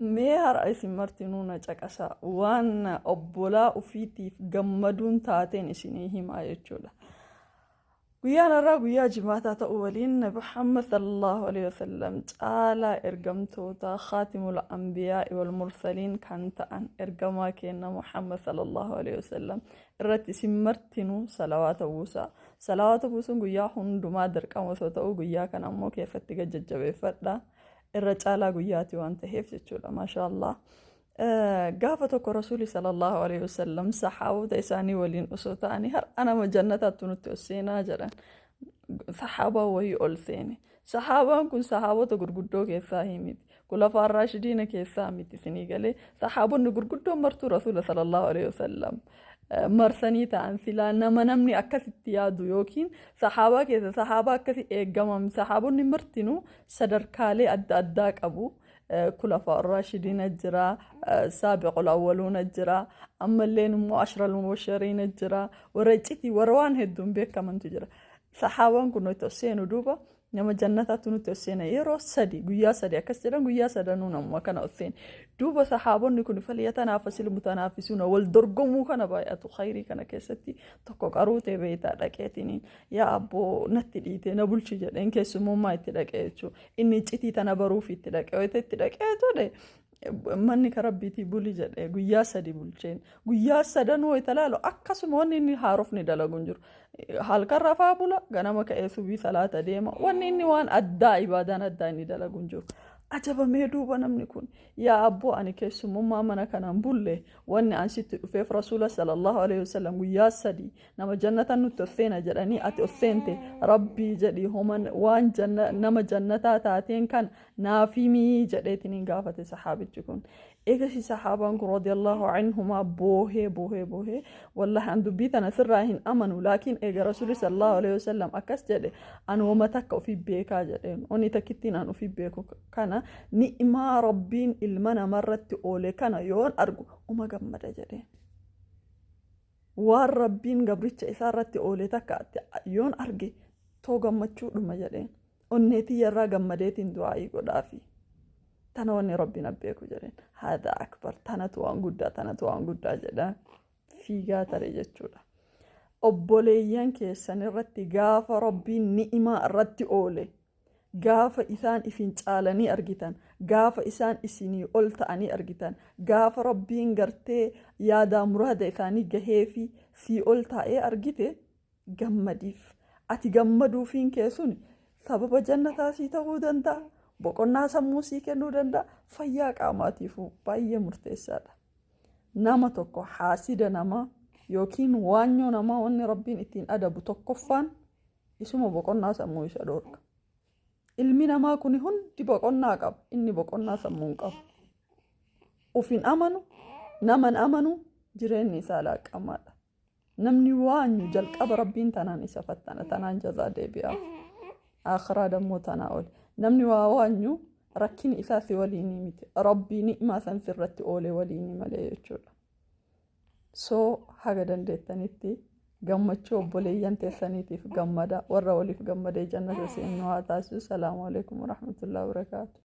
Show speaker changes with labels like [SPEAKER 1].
[SPEAKER 1] Mee isin martinuu na caqasaa waan obbolaa ufiitiif gammaduun taateen isinii himaa jechuudha. Guyyaan irraa guyyaa jimaataa ta'uu waliin Nabi Muhammad sallallahu alaihi wasallam caalaa ergamtoota khaatimul anbiyaa wal mursaliin kan ta'an ergamaa keenya Muhammad sallallahu alaihi wasallam irratti isin martinuu salawaata buusaa. Salawaata buusuun guyyaa hundumaa dirqama osoo ta'uu guyyaa kana ammoo keessatti jajjabeeffadhaa. irra caalaa guyyaati waan ta'eef jechuudha maashaallah. Gaafa tokko rasuuli sallallahu alaihi wasallam sahaabota isaanii waliin osoo ta'anii har'a nama jannataatti nutti ol seenaa jedhan sahaabaa wayii ol seene. Sahaabaan kun sahaabota gurguddoo keessaa miti. Khulafaa raashidiina keessaa miti isinii galee sahaabonni gurguddoon martuu rasuula sallallahu alaihi wasallam marsanii ta'an silaa namni akkasitti yaadu yookiin sahaabaa keessa sahaabaa akkasi eegamam sahaabonni martinuu sadarkaalee adda addaa qabu. Khulafaa raashidiina jira, saabiqul awwaluuna jira, ammalleen immoo ashral mubashiriina jira, warra iccitii warra waan hedduun beekamantu jira. Sahaabaan kun nuti seenu duuba nama jannataatti nutti ol seena yeroo sadi guyyaa sadi akkas jedhan guyyaa sadanuu namuma kana ol seena. Duuba sahaabonni kun falyatanaafasiil mutanaafisuuna wal dorgomuu kana baay'atu khayrii kana keessatti tokko qaruu ta'e beeytaa dhaqeetiniin yaa abboo natti dhiite na bulchi jedheen keessummaa itti dhaqee jechuudha. Inni iccitii tana baruuf itti dhaqee wayita itti dhaqee jedhe manni karabbiitii buli jedhe guyyaa sadi bulcheen guyyaa sadanuu wayita laalu akkasuma wanni inni haarofni dalaguun jiru. Halkan rafaa bula ganama ka'ee subii salaata deema wanni inni waan addaa ibaadaan addaa inni dalaguun jiru. Ajabamee duuba namni kun yaa abboo ani keessummaa mana kanaan bulle wanni an sitti dhufeef rasuula sallallahu alaihi wasallam guyyaa sadi nama jannata nutti ol seena jedhanii ati ol seente rabbii jedhi homan waan nama jannataa taateen kan naafimii jedheetiniin gaafate sahaabichi kun. Eegasi sahaabaan kun radiyallahu anhumaa boohee wallahi an dubbii tana sirraa hin amanu laakiin eega rasuuli sallallahu alaihi wasallam akkas jedhe an wama takka ofii beekaa jedheen onni takkittiin an ofii beeku kana ni'maa rabbiin ilma namarratti oole kana yoon argu uma gammada jedheen. Waan rabbiin gabricha isaarratti oole takka yoon arge too gammachuudhuma jedheen. Onneetii yarraa gammadeetiin du'aa'ii godhaafi. Tana wanni rabbiin abbeeku jedheen haadha akbar tanatu waan guddaa jedhaan fiigaa tare jechuudha. Obboleeyyan keessan irratti gaafa rabbiin ni'imaa irratti oole gaafa isaan isin caalanii argitan gaafa isaan isinii ol ta'anii argitan gaafa rabbiin gartee yaadaa muraada isaanii gahee fi sii ol ta'ee argite gammadiif. Ati gammaduufiin keessun sababa jannataa sii ta'uu danda'a. Boqonnaa sammuu sii kennuu danda'a. Fayyaa qaamaatiifuu baay'ee murteessaadha. Nama tokko haasida namaa yookiin waanyoo namaa wanni rabbiin ittiin adabu tokkoffaan isuma boqonnaa sammuu isa dhorka. Ilmi namaa kun hundi boqonnaa qaba. Inni boqonnaa sammuu hin qabu. Ufin amanu naman amanu jireenyi isaa laaqamaadha. Namni waanyu jalqaba rabbiin tanaan isa fattana tanaan jazaa deebi'aaf. Akhiraa dammoo tanaa oli. Namni waa waanyu rakkin isaa si waliinii miti. Rabbii ni'maa san sirratti oolee waliinii malee jechuudha. So haga dandeettanitti gammachuu obboleeyyan teessaniitiif gammada warra waliif gammadee jannata seenuu haa taasisu. Salaamu alaikum warahmatullahi wabarakaatu.